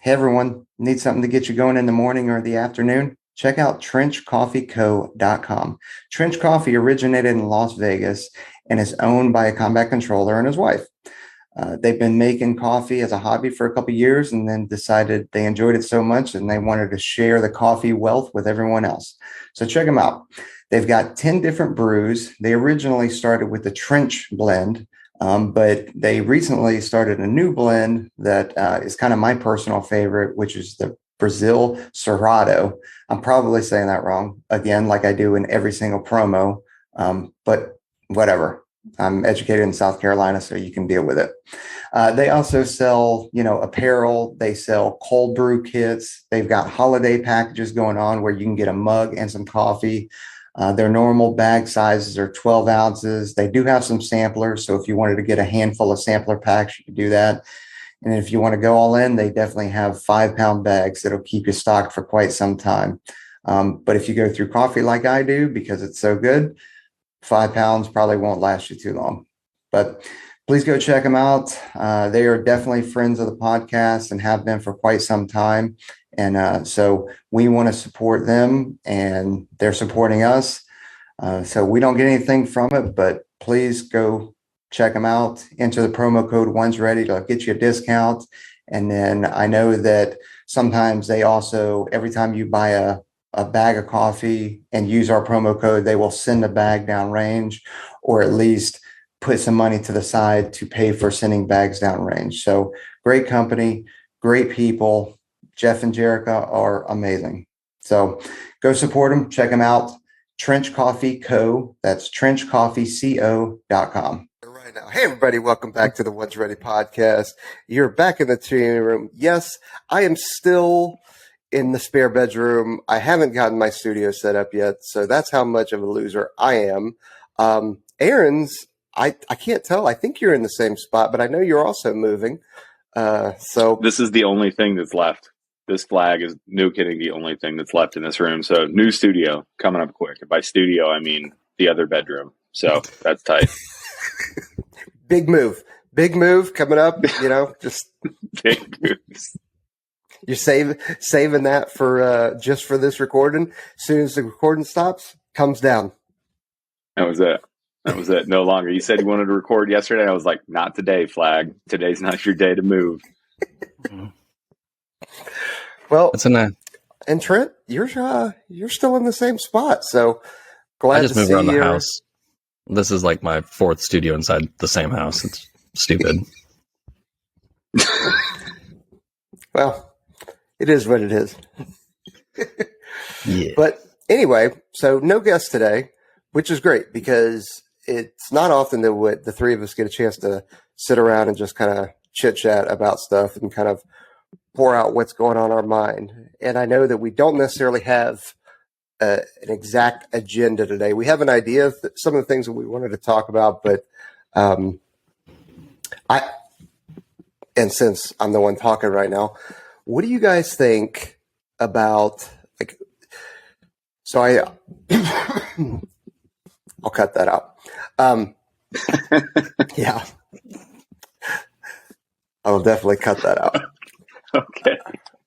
Hey everyone, need something to get you going in the morning or the afternoon? Check out trenchcoffeeco.com. Trench Coffee originated in Las Vegas and is owned by a combat controller and his wife. They've been making coffee as a hobby for a couple of years and then decided they enjoyed it so much and they wanted to share the coffee wealth with everyone else. So check them out. They've got 10 different brews. They originally started with the Trench blend, but they recently started a new blend that is kind of my personal favorite, which is the Brazil Cerrado. I'm probably saying that wrong again, like I do in every single promo, but whatever. I'm educated in South Carolina, so you can deal with it. They also sell, apparel. They sell cold brew kits. They've got holiday packages going on where you can get a mug and some coffee. Their normal bag sizes are 12 ounces. They do have some samplers. So if you wanted to get a handful of sampler packs, you could do that. And if you want to go all in, they definitely have 5-pound bags that'll keep you stocked for quite some time. But if you go through coffee like I do, because it's so good, 5 pounds probably won't last you too long. But please go check them out. They are definitely friends of the podcast and have been for quite some time. And so we want to support them and they're supporting us. So we don't get anything from it, but please go check them out. Enter the promo code One's Ready to get you a discount. And then I know that sometimes they also, every time you buy a bag of coffee and use our promo code, they will send a bag downrange or at least put some money to the side to pay for sending bags downrange. So great company, great people. Jeff and Jerica are amazing. So go support them. Check them out. Trench Coffee Co. That's trenchcoffeeco.com. Right now. Hey, everybody. Welcome back to the One's Ready podcast. You're back in the training room. Yes, I am still in the spare bedroom. I haven't gotten my studio set up yet. So that's how much of a loser I am. Aaron's, I can't tell. I think you're in the same spot, but I know you're also moving. So this is the only thing that's left. This flag is, no kidding, the only thing that's left in this room. So new studio coming up quick. By studio, I mean the other bedroom. So that's tight. Big move coming up, just big moves. You're saving that for just for this recording. As soon as the recording stops, comes down. That was it. No longer. You said you wanted to record yesterday. I was like, not today, flag. Today's not your day to move. Well, and Trent, you're still in the same spot. So glad I just moved around the house. This is like my fourth studio inside the same house. It's stupid. Well, it is what it is. Yeah. But anyway, so no guest today, which is great because it's not often that the three of us get a chance to sit around and just kind of chit chat about stuff and kind of pour out what's going on in our mind. And I know that we don't necessarily have an exact agenda today. We have an idea of some of the things that we wanted to talk about, but and since I'm the one talking right now, what do you guys think about I'll cut that out. Yeah, I will definitely cut that out. Okay.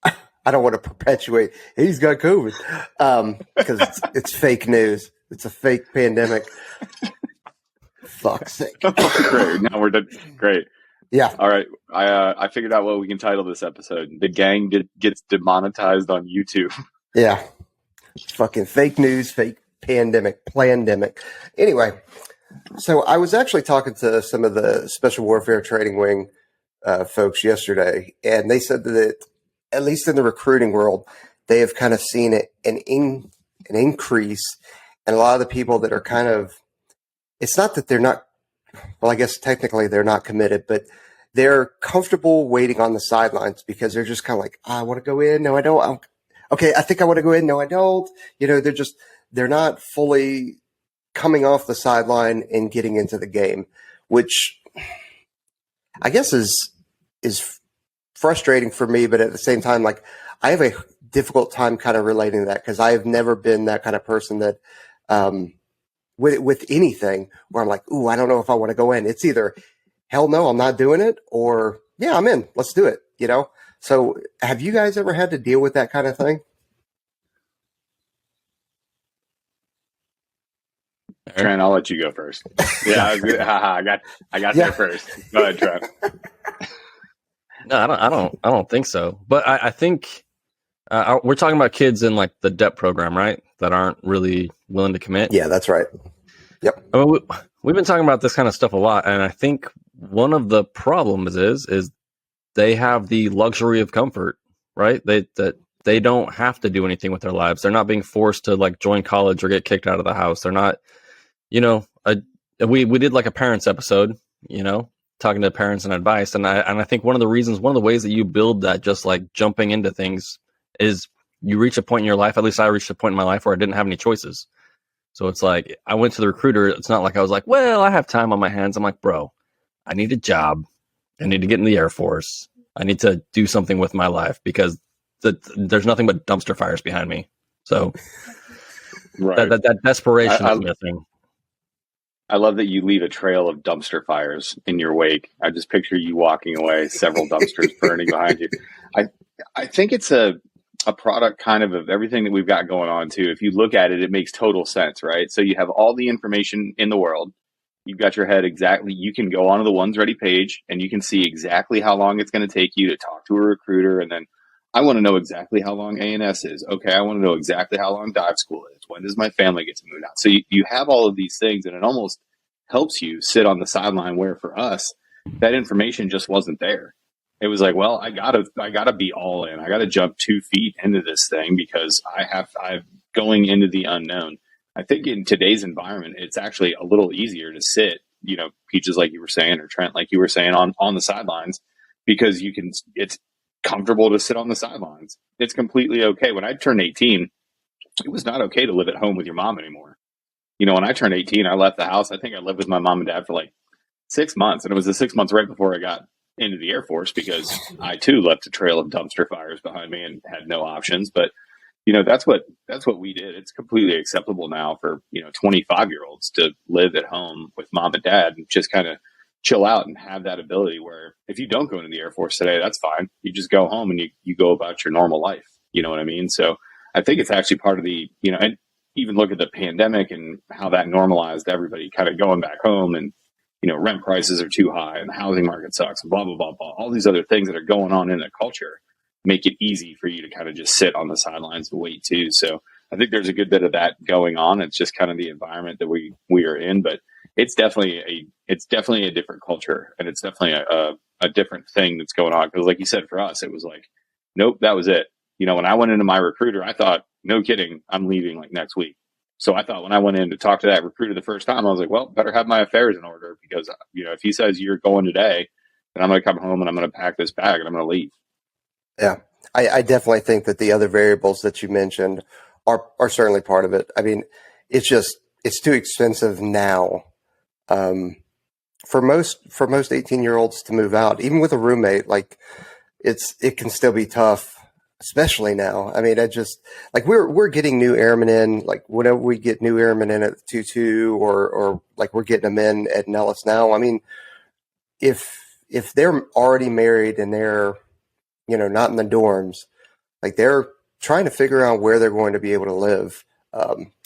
I don't want to perpetuate. He's got COVID because it's fake news. It's a fake pandemic. Fuck's sake. Great. Now we're done. Great. Yeah. All right. I figured out what we can title this episode. The gang gets demonetized on YouTube. Yeah. Fucking fake news, fake plandemic. Anyway, so I was actually talking to some of the Special Warfare Training Wing folks yesterday, and they said that at least in the recruiting world, they have kind of seen an increase in a lot of the people that are kind of, it's not that they're not, well, I guess technically they're not committed, but they're comfortable waiting on the sidelines because they're just kind of like, I want to go in. No, I don't. Okay, I think I want to go in. No, I don't. They're not fully coming off the sideline and getting into the game, which I guess is frustrating for me, but at the same time, like I have a difficult time kind of relating to that because I have never been that kind of person that with anything where I'm like, ooh, I don't know if I want to go in. It's either hell no, I'm not doing it, or yeah, I'm in. Let's do it. So have you guys ever had to deal with that kind of thing? Trent, I'll let you go first. Yeah, I got there first. Go ahead, Trent. No, I don't think so. But I think we're talking about kids in like the DEP program, right? That aren't really willing to commit. Yeah, that's right. Yep. I mean, we've been talking about this kind of stuff a lot, and I think one of the problems is they have the luxury of comfort, right? They don't have to do anything with their lives. They're not being forced to like join college or get kicked out of the house. They're not, we did like a parents episode, talking to parents and advice, and I think one of the ways that you build that, just like jumping into things, is you reach a point in your life. At least I reached a point in my life where I didn't have any choices. So it's like I went to the recruiter. It's not like I was like, well, I have time on my hands. I'm like, bro, I need a job. I need to get in the Air Force. I need to do something with my life because there's nothing but dumpster fires behind me. So right. that desperation is missing. I love that you leave a trail of dumpster fires in your wake. I just picture you walking away, several dumpsters burning behind you. I think it's a product kind of everything that we've got going on too. If you look at it, it makes total sense, right? So you have all the information in the world. You've got your head exactly. You can go onto the Ones Ready page and you can see exactly how long it's going to take you to talk to a recruiter. And then I want to know exactly how long A&S is. Okay, I want to know exactly how long dive school is. When does my family get to move out? So you have all of these things, and it almost helps you sit on the sideline, where for us, that information just wasn't there. It was like, well, I gotta be all in. I gotta jump 2 feet into this thing because I'm going into the unknown. I think in today's environment, it's actually a little easier to sit, Peaches, like you were saying, or Trent, like you were saying, on the sidelines, because it's comfortable to sit on the sidelines. It's completely okay. When I turned 18, it was not okay to live at home with your mom anymore. When I turned 18, I left the house. I think I lived with my mom and dad for like 6 months, and it was the 6 months right before I got into the Air Force, because I too left a trail of dumpster fires behind me and had no options. But that's what we did. It's completely acceptable now for 25-year-olds to live at home with mom and dad and just kind of chill out and have that ability where if you don't go into the Air Force today, that's fine. You just go home and you go about your normal life. You know what I mean? So I think it's actually part of the, and even look at the pandemic and how that normalized everybody kind of going back home, and rent prices are too high and the housing market sucks and blah, blah, blah, blah. All these other things that are going on in the culture make it easy for you to kind of just sit on the sidelines and wait too. So I think there's a good bit of that going on. It's just kind of the environment that we are in, but it's definitely a different culture, and it's definitely a different thing that's going on. Because like you said, for us, it was like, nope, that was it. When I went into my recruiter, I thought, no kidding, I'm leaving like next week. So I thought when I went in to talk to that recruiter the first time, I was like, well, better have my affairs in order, because if he says you're going today, then I'm going to come home and I'm going to pack this bag and I'm going to leave. Yeah, I definitely think that the other variables that you mentioned are certainly part of it. I mean, it's too expensive now for most 18-year-olds to move out, even with a roommate. Like it can still be tough, especially now. I mean, like we're getting new airmen in, like whenever we get new airmen in at 2-2 or like we're getting them in at Nellis now. I mean, if they're already married and they're not in the dorms, like they're trying to figure out where they're going to be able to live,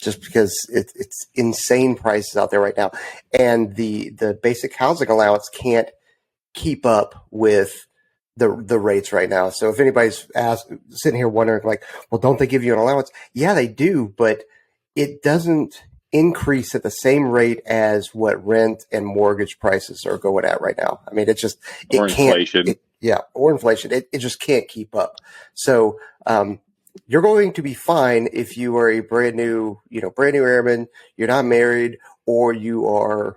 just because it's insane prices out there right now, and the basic housing allowance can't keep up with the rates right now. So if anybody's sitting here wondering, like, well, don't they give you an allowance? Yeah, they do, but it doesn't increase at the same rate as what rent and mortgage prices are going at right now. I mean, or inflation. Or inflation. It just can't keep up. So you're going to be fine if you are a brand new airman, you're not married, or you are,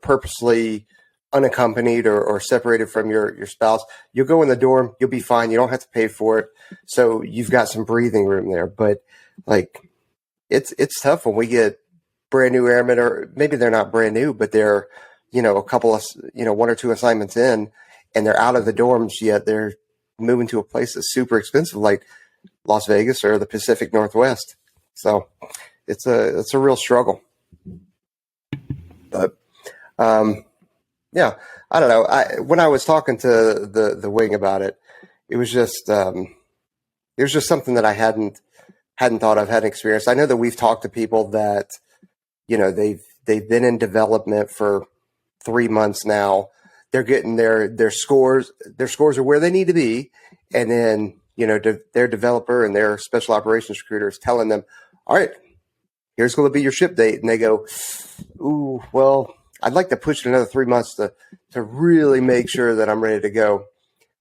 purposely unaccompanied or separated from your spouse. You'll go in the dorm, you'll be fine. You don't have to pay for it. So you've got some breathing room there. But like, it's tough when we get brand new airmen, or maybe they're not brand new, but they're, a couple of, 1 or 2 assignments in, and they're out of the dorms, yet they're moving to a place that's super expensive, like Las Vegas or the Pacific Northwest. So it's a real struggle. But yeah, I don't know. When I was talking to the wing about it, it was just something that I hadn't thought of, hadn't experienced. I know that we've talked to people that, you know, they've been in development for 3 months now. They're getting their scores. Their scores are where they need to be, and then, you know, their developer and their special operations recruiter is telling them, "All right, here's going to be your ship date," and they go, "Ooh, well, I'd like to push it another 3 months to really make sure that I'm ready to go."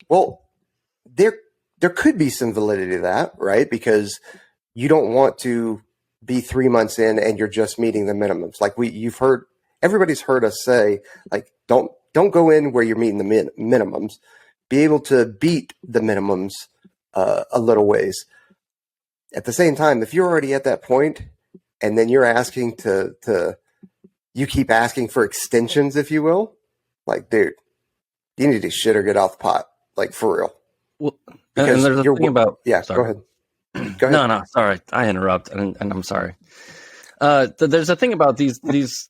Well, there could be some validity to that, right? Because you don't want to be 3 months in and you're just meeting the minimums. Like everybody's heard us say, like, don't go in where you're meeting the minimums. Be able to beat the minimums a little ways. At the same time, if you're already at that point, and then you're asking you keep asking for extensions, if you will, like, dude, you need to shit or get off the pot, like, for real. Well, and there's a thing about... Yeah, sorry. go ahead. Go ahead. No, sorry. I interrupt, and I'm sorry. There's a thing about these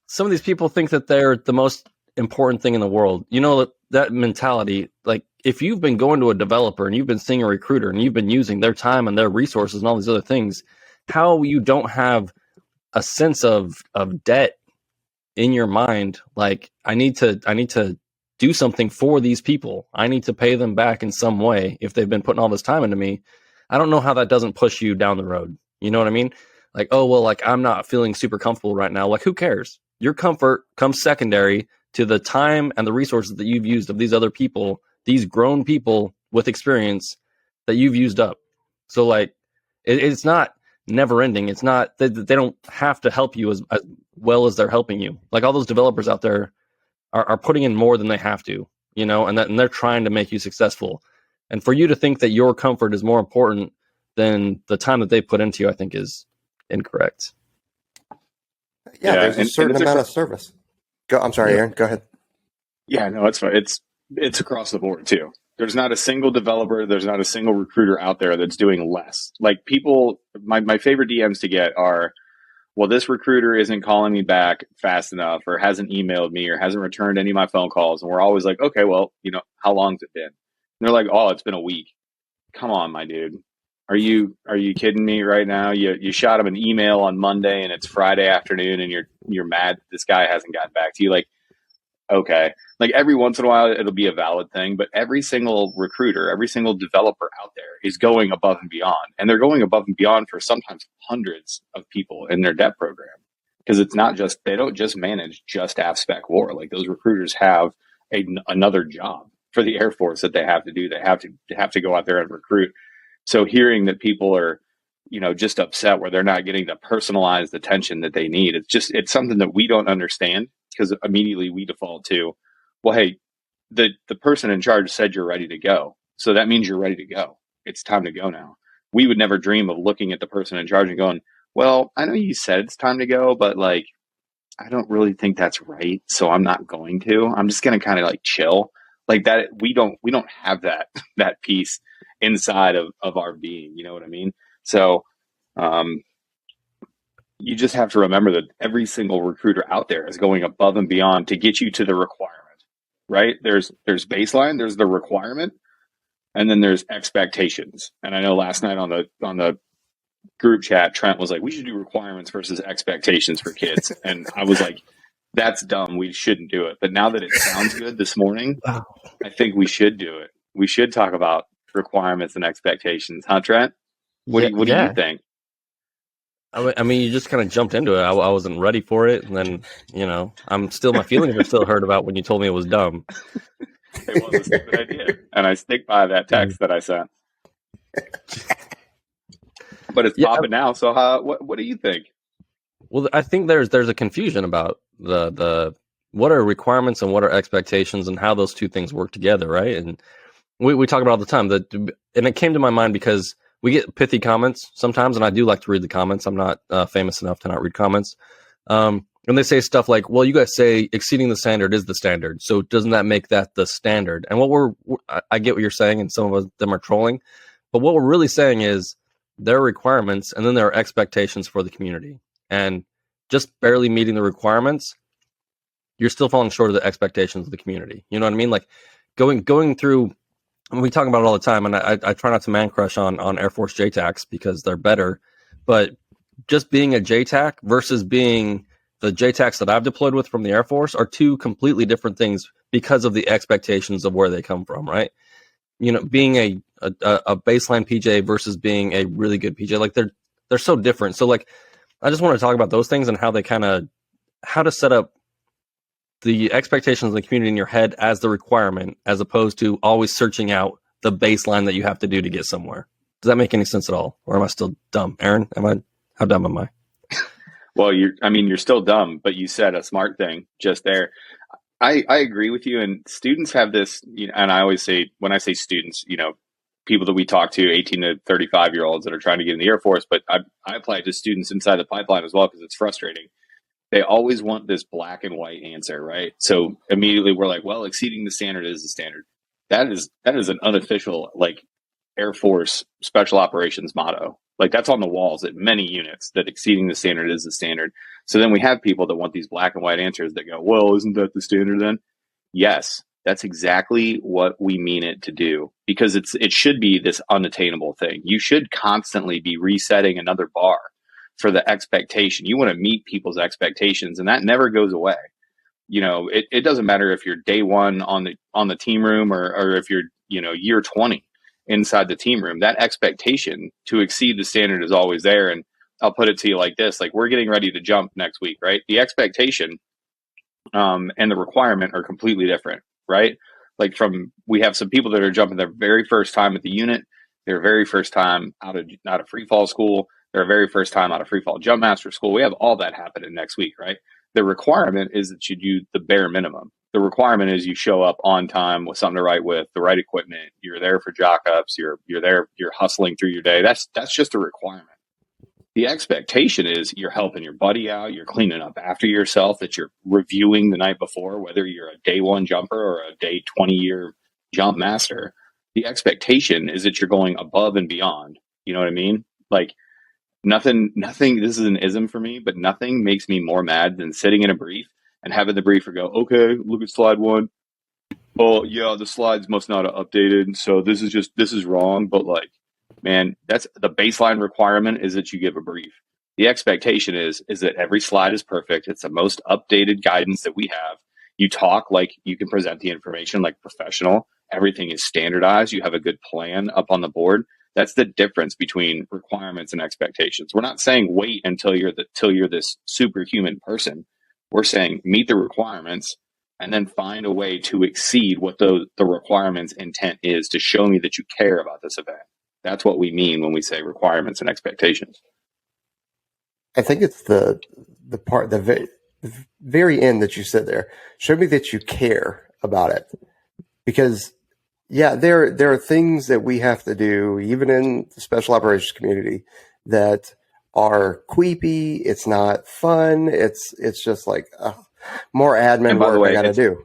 some of these people think that they're the most important thing in the world. You know, that mentality, like, if you've been going to a developer and you've been seeing a recruiter and you've been using their time and their resources and all these other things, how you don't have a sense of debt in your mind, like, I need to do something for these people. I need to pay them back in some way if they've been putting all this time into me. I don't know how that doesn't push you down the road. You know what I mean? Like, oh, well, like, I'm not feeling super comfortable right now. Like, who cares? Your comfort comes secondary to the time and the resources that you've used of these other people, these grown people with experience that you've used up. So, like, it's not never ending. It's not they don't have to help you as well as they're helping you. Like, all those developers out there are putting in more than they have to, you know, and they're trying to make you successful. And for you to think that your comfort is more important than the time that they put into you, I think is incorrect. Yeah, there's a certain amount of service. I'm sorry, Aaron, go ahead. Yeah, no, it's fine. It's across the board too. There's not a single developer, there's not a single recruiter out there that's doing less. Like, people, my favorite DMs to get are, well, this recruiter isn't calling me back fast enough, or hasn't emailed me, or hasn't returned any of my phone calls. And we're always like, okay, well, you know, how long's it been? And they're like, oh, it's been a week. Come on, my dude. Are you kidding me right now? You shot him an email on Monday and it's Friday afternoon and you're mad this guy hasn't gotten back to you. Like, okay. Like, every once in a while it'll be a valid thing, but every single recruiter, every single developer out there is going above and beyond. And they're going above and beyond for sometimes hundreds of people in their dev program. Because it's not just, they don't just manage just AFSPECWAR. Like, those recruiters have another job for the Air Force that they have to do. They have to go out there and recruit. So hearing that people are, you know, just upset where they're not getting the personalized attention that they need, it's something that we don't understand, because immediately we default to, well, hey, the person in charge said you're ready to go. So that means you're ready to go. It's time to go now. We would never dream of looking at the person in charge and going, well, I know you said it's time to go, but, like, I don't really think that's right. So I'm not going to. I'm just going to kind of, like, chill. Like that, we don't have that piece inside of our being, you know what I mean? So you just have to remember that every single recruiter out there is going above and beyond to get you to the requirement, right? There's baseline, there's the requirement, and then there's expectations. And I know last night on the group chat, Trent was like, we should do requirements versus expectations for kids. And I was like, that's dumb. We shouldn't do it. But now that it sounds good this morning, I think we should do it. We should talk about requirements and expectations, huh, Trent? What do you think? I mean, you just kind of jumped into it. I wasn't ready for it, and then, you know, my feelings are still hurt about when you told me it was dumb. It was a stupid idea, and I stick by that text that I sent. But it's popping now. So, what do you think? Well, I think there's a confusion about the what are requirements and what are expectations and how those two things work together, right? And we talk about all the time and it came to my mind because we get pithy comments sometimes, and I do like to read the comments. I'm not famous enough to not read comments. And they say stuff like, well, you guys say exceeding the standard is the standard. So doesn't that make that the standard? And I get what you're saying, and some of them are trolling. But what we're really saying is there are requirements, and then there are expectations for the community. And just barely meeting the requirements, you're still falling short of the expectations of the community. You know what I mean? Like going through mean, we talk about it all the time, and I try not to man crush on Air Force JTACs because they're better, but just being a JTAC versus being the JTACs that I've deployed with from the Air Force are two completely different things because of the expectations of where they come from, right? You know, being a baseline PJ versus being a really good PJ, like they're so different. So like, I just want to talk about those things and how they how to set up the expectations of the community in your head as the requirement, as opposed to always searching out the baseline that you have to do to get somewhere. Does that make any sense at all? Or am I still dumb? Aaron, how dumb am I? Well, you're still dumb, but you said a smart thing just there. I agree with you. And students have this, and I always say, when I say students, people that we talk to, 18 to 35-year-olds that are trying to get in the Air Force, but I apply it to students inside the pipeline as well, because it's frustrating. They always want this black and white answer, right? So immediately we're like, well, exceeding the standard is the standard. That is an unofficial, like, Air Force special operations motto. Like, that's on the walls at many units, that exceeding the standard is the standard. So then we have people that want these black and white answers that go, well, isn't that the standard then? Yes, that's exactly what we mean it to do, because it should be this unattainable thing. You should constantly be resetting another bar for the expectation. You want to meet people's expectations, and that never goes away. It doesn't matter if you're day one on the team room or if you're, year 20 inside the team room. That expectation to exceed the standard is always there. And I'll put it to you like this: like, we're getting ready to jump next week, right? The expectation and the requirement are completely different, right? Like, we have some people that are jumping their very first time at the unit, their very first time out of free fall school, their very first time out of free fall jump master school. We have all that happening next week, right? The requirement is that you do the bare minimum. The requirement is you show up on time with something to write with, the right equipment. You're there for jock ups. You're there. You're hustling through your day. That's just a requirement. The expectation is you're helping your buddy out. You're cleaning up after yourself, that you're reviewing the night before, whether you're a day one jumper or a day 20-year jump master. The expectation is that you're going above and beyond. You know what I mean? Like, nothing, this is an ism for me, but nothing makes me more mad than sitting in a brief and having the briefer go, okay, look at slide 1. Oh yeah, the slides must not have updated. So this is wrong. But, like, man, that's the baseline requirement, is that you give a brief. The expectation is that every slide is perfect. It's the most updated guidance that we have. You talk like you can present the information like professional. Everything is standardized. You have a good plan up on the board. That's the difference between requirements and expectations. We're not saying wait until you're this superhuman person. We're saying meet the requirements and then find a way to exceed what the requirements intent is, to show me that you care about this event. That's what we mean when we say requirements and expectations. I think it's the part, the very end that you said there. Show me that you care about it, because yeah, there are things that we have to do, even in the special operations community, that are queepy. It's not fun. It's just like more admin And by the work way, I got to do.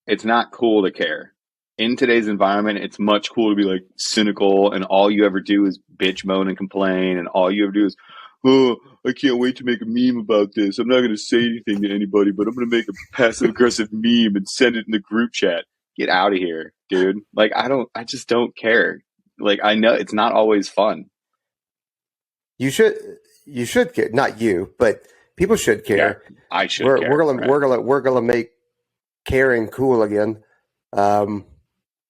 It's not cool to care. In today's environment, it's much cooler to be like cynical, and all you ever do is bitch, moan, and complain, and all you ever do is, oh, I can't wait to make a meme about this. I'm not going to say anything to anybody, but I'm going to make a passive aggressive meme and send it in the group chat. Get out of here, dude. Like, I just don't care. Like, I know it's not always fun. You should care. Not you, but people should care. Yeah, I should care. We're gonna make caring cool again.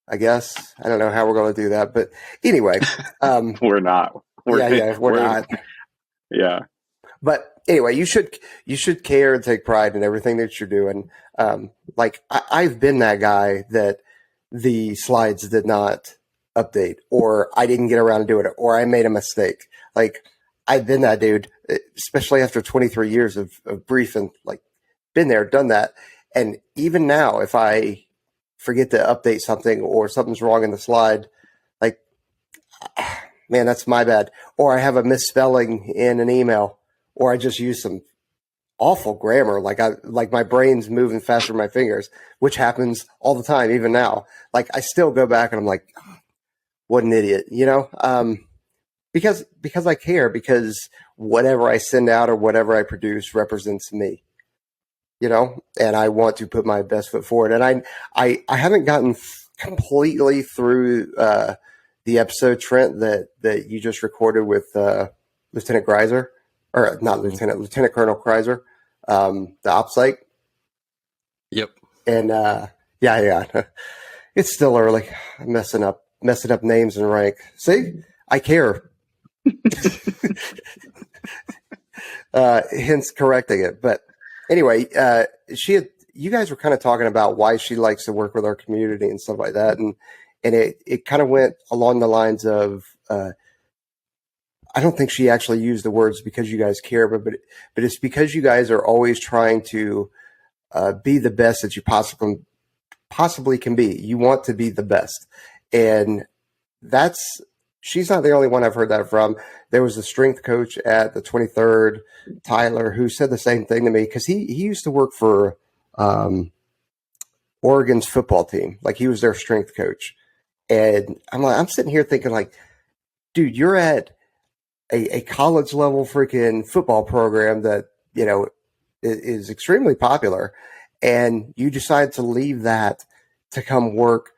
I guess I don't know how we're gonna do that, but anyway, we're not. We're not. Yeah. But anyway, you should care and take pride in everything that you're doing. Like I've been that guy that the slides did not update, or I didn't get around to doing it, or I made a mistake. Like I've been that dude, especially after 23 years of briefing, like been there, done that. And even now, if I forget to update something or something's wrong in the slide, like, man, that's my bad. Or I have a misspelling in an email, or I just use some awful grammar. Like my brain's moving faster than my fingers, which happens all the time, even now. Like I still go back and I'm like, oh, what an idiot, because I care, because whatever I send out or whatever I produce represents me, and I want to put my best foot forward. And I haven't gotten completely through the episode, Trent, that you just recorded with Lieutenant Greiser, or not Lieutenant Colonel Greiser, the ops site. Yep. And yeah, it's still early. I'm messing up names and rank. See, I care. Hence correcting it. But anyway, you guys were kind of talking about why she likes to work with our community and stuff like that, and it kind of went along the lines of I don't think she actually used the words because you guys care, but it's because you guys are always trying to be the best that you possibly can be. You want to be the best, and she's not the only one I've heard that from. There was a strength coach at the 23rd, Tyler, who said the same thing to me because he used to work for Oregon's football team. Like he was their strength coach. And I'm sitting here thinking like, dude, you're at a college level freaking football program that, you know, is extremely popular. And you decide to leave that to come work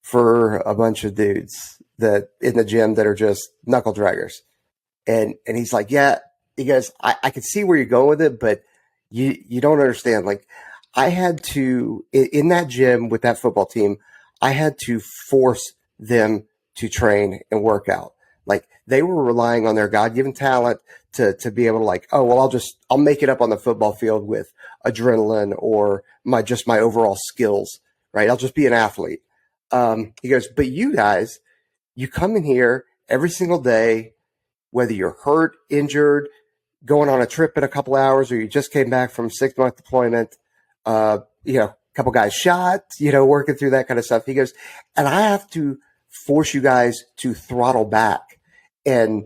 for a bunch of dudes that in the gym that are just knuckle draggers. And he's like, yeah, he goes, I can see where you're going with it, but you don't understand. Like I had to, in that gym with that football team, I had to force them to train and work out. Like they were relying on their God-given talent to be able to like, oh, well, I'll make it up on the football field with adrenaline or my overall skills, right? I'll just be an athlete. He goes, but you guys, you come in here every single day, whether you're hurt, injured, going on a trip in a couple hours, or you just came back from 6-month deployment, a couple guys shot, working through that kind of stuff. He goes, and I have to force you guys to throttle back and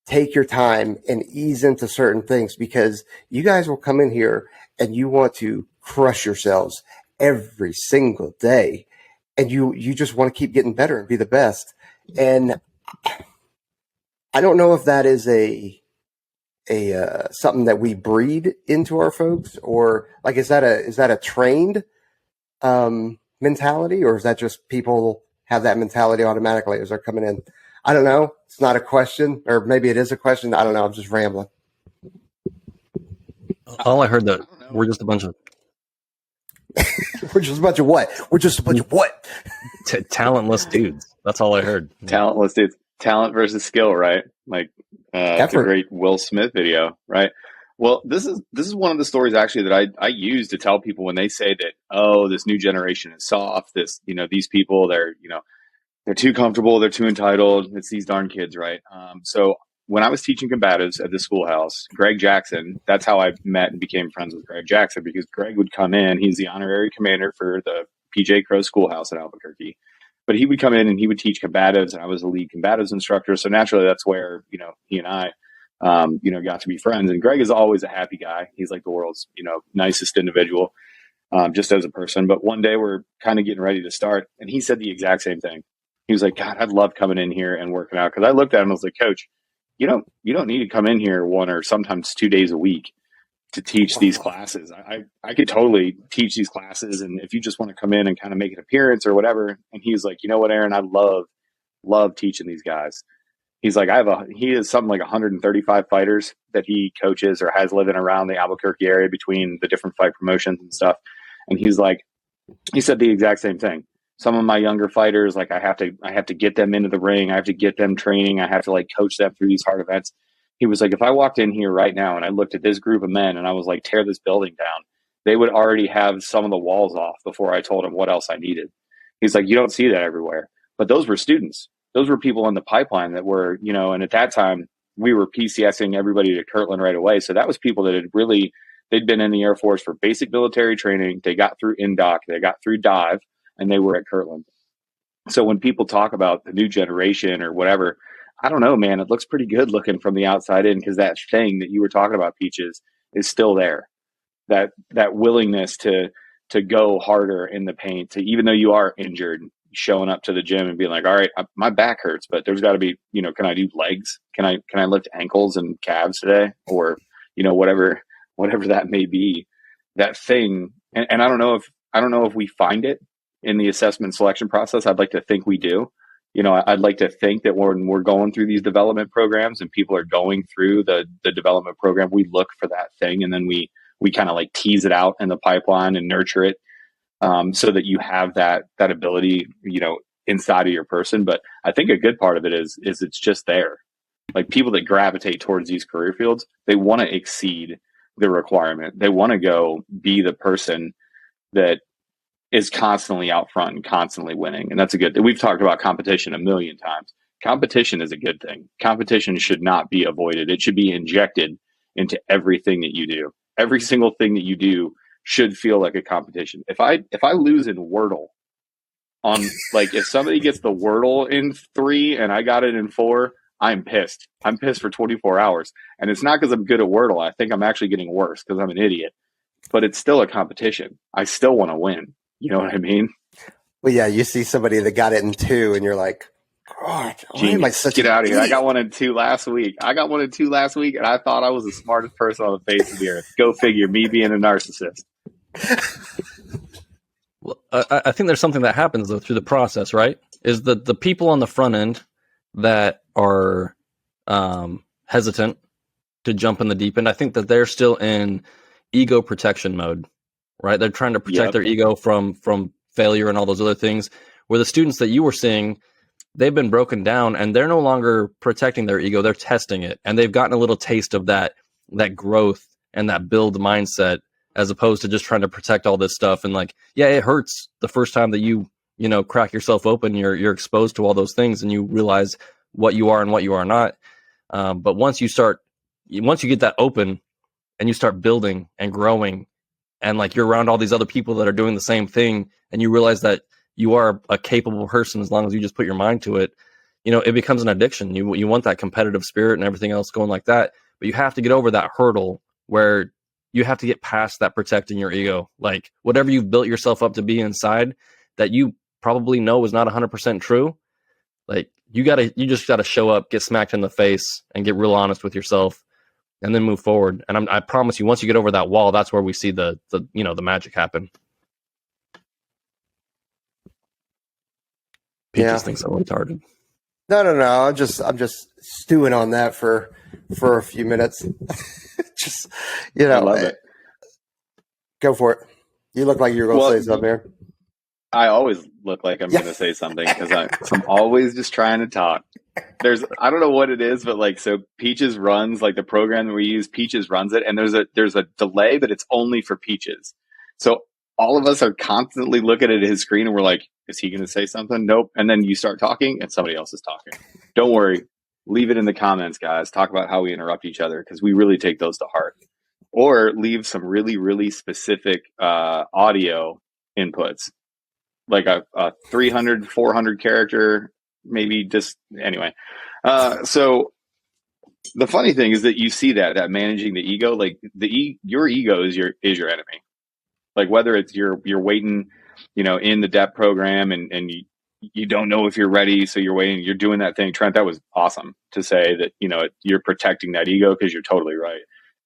take your time and ease into certain things because you guys will come in here and you want to crush yourselves every single day. And you just want to keep getting better and be the best. And I don't know if that is a something that we breed into our folks, or like is that a trained mentality, or is that just people have that mentality automatically as they're coming in? I don't know. It's not a question, or maybe it is a question. I don't know. I'm just rambling. All I heard that we're just a bunch of we're just a bunch of what? We're just a bunch of what? Talentless dudes. That's all I heard. Talentless dudes. Talent versus skill, right? Like it's a great Will Smith video, right? Well, this is one of the stories actually that I use to tell people when they say that, oh, this new generation is soft. These people, they're too comfortable, they're too entitled. It's these darn kids, right? So when I was teaching combatives at the schoolhouse, Greg Jackson, that's how I met and became friends with Greg Jackson, because Greg would come in. He's the honorary commander for the PJ Crow Schoolhouse in Albuquerque. But he would come in and he would teach combatives, and I was the lead combatives instructor. So naturally, that's where, he and I, got to be friends. And Greg is always a happy guy. He's like the world's, nicest individual, just as a person. But one day we're kind of getting ready to start, and he said the exact same thing. He was like, God, I'd love coming in here and working out. Because I looked at him and I was like, Coach, you don't need to come in here 1 or sometimes 2 days a week to teach these classes. I could totally teach these classes. And if you just want to come in and kind of make an appearance or whatever. And he was like, you know what, Aaron, I love teaching these guys. He's like, he has something like 135 fighters that he coaches or has living around the Albuquerque area between the different fight promotions and stuff. And he said the exact same thing. Some of my younger fighters, like I have to get them into the ring. I have to get them training. I have to like coach them through these hard events. He was like, if I walked in here right now and I looked at this group of men and I was like, tear this building down, they would already have some of the walls off before I told them what else I needed. He's like, you don't see that everywhere. But those were students. Those were people in the pipeline that were, and at that time we were PCSing everybody to Kirtland right away. So that was people that they'd been in the Air Force for basic military training. They got through INDOC, they got through dive, and they were at Kirtland. So when people talk about the new generation or whatever, I don't know, man, it looks pretty good looking from the outside in, because that thing that you were talking about, Peaches, is still there. That willingness to go harder in the paint, to, even though you are injured, showing up to the gym and being like, all right, my back hurts, but there's got to be, can I do legs? Can I lift ankles and calves today? Or, whatever that may be, that thing. And I don't know if we find it in the assessment selection process. I'd like to think we do. I'd like to think that when we're going through these development programs and people are going through the development program, we look for that thing, and then we kind of like tease it out in the pipeline and nurture it, so that you have that ability, inside of your person. But I think a good part of it is it's just there. Like, people that gravitate towards these career fields, they want to exceed the requirement. They want to go be the person that is constantly out front and constantly winning. And that's a good, we've talked about competition a million times. Competition is a good thing. Competition should not be avoided. It should be injected into everything that you do. Every single thing that you do should feel like a competition. If I lose in Wordle on, like, if somebody gets the Wordle in 3 and I got it in 4, I'm pissed. I'm pissed for 24 hours. And it's not because I'm good at Wordle. I think I'm actually getting worse because I'm an idiot. But it's still a competition. I still want to win. You know what I mean? Well, yeah, you see somebody that got it in 2 and you're like, God, why am I such Get out of here. idiot? I got one in 2 last week. And I thought I was the smartest person on the face of the earth. Go figure, me being a narcissist. Well, I think there's something that happens though through the process, right? Is the people on the front end that are hesitant to jump in the deep end, I think that they're still in ego protection mode, right? They're trying to protect their ego from failure and all those other things. Where the students that you were seeing, they've been broken down and they're no longer protecting their ego, they're testing it. And they've gotten a little taste of that growth and that build mindset, as opposed to just trying to protect all this stuff. And like, yeah, it hurts the first time that you crack yourself open, you're exposed to all those things and you realize what you are and what you are not. But once you get that open and you start building and growing, and like you're around all these other people that are doing the same thing, and you realize that you are a capable person as long as you just put your mind to it, it becomes an addiction. You want that competitive spirit and everything else going like that, but you have to get over that hurdle where you have to get past that protecting your ego. Like, whatever you've built yourself up to be inside that you probably know is not 100% true. Like, you just gotta show up, get smacked in the face, and get real honest with yourself, and then move forward. And I promise you, once you get over that wall, that's where we see the magic happen. Peaches thinks I'm retarded. No. I'm just stewing on that for a few minutes. Just, I love it. Go for it. You look like you're going to say something here. I always look like I'm going to say something because I'm always just trying to talk. I don't know what it is, but like, so Peaches runs, like the program that we use, Peaches runs it, and there's a delay, but it's only for Peaches. So all of us are constantly looking at his screen and we're like, is he going to say something? Nope. And then you start talking and somebody else is talking. Don't worry. Leave it in the comments, guys. Talk about how we interrupt each other, because we really take those to heart. Or leave some really, really specific audio inputs, like a 300, 400 character, maybe just anyway. So the funny thing is that you see that managing the ego, like your ego is your enemy. Like, whether it's you're waiting, in the depth program and you don't know if you're ready, so you're waiting, you're doing that thing. Trent, that was awesome to say that, you're protecting that ego, because you're totally right.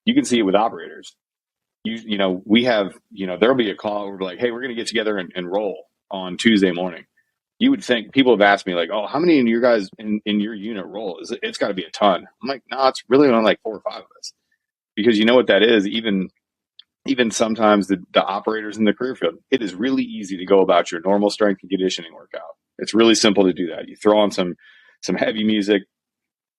You can see it with operators. We have, there'll be a call where we're like, hey, we're going to get together and roll on Tuesday morning. You would think, people have asked me like, oh, how many of you guys in your unit roll? It's got to be a ton. I'm like, no, it's really only like 4 or 5 of us, because you know what that is. Even sometimes the operators in the career field, it is really easy to go about your normal strength and conditioning workout. It's really simple to do that. You throw on some heavy music,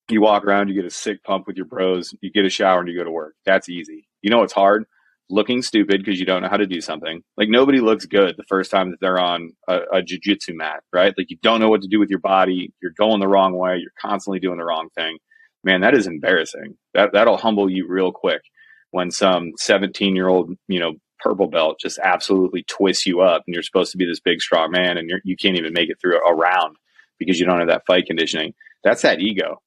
you walk around, you get a sick pump with your bros, you get a shower, and you go to work. That's easy. You know what's hard? Looking stupid because you don't know how to do something. Like, nobody looks good the first time that they're on a jiu-jitsu mat, right? Like, you don't know what to do with your body. You're going the wrong way. You're constantly doing the wrong thing. Man, that is embarrassing. That'll humble you real quick when some 17-year-old, purple belt just absolutely twists you up, and you're supposed to be this big, strong man, and you can't even make it through a round because you don't have that fight conditioning. That's that ego,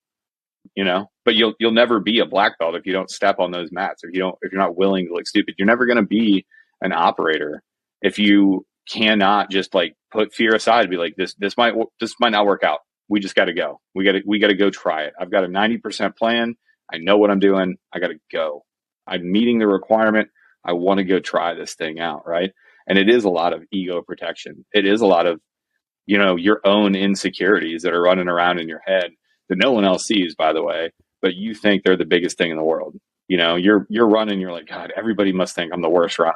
but you'll never be a black belt if you don't step on those mats, if you're not willing to look stupid. You're never going to be an operator if you cannot just like put fear aside and be like, this might not work out. We just got to go. We got to go try it. I've got a 90% plan. I know what I'm doing. I got to go. I'm meeting the requirement. I want to go try this thing out, right? And it is a lot of ego protection. It is a lot of, your own insecurities that are running around in your head that no one else sees, by the way, but you think they're the biggest thing in the world. You're running, you're like, God, everybody must think I'm the worst runner.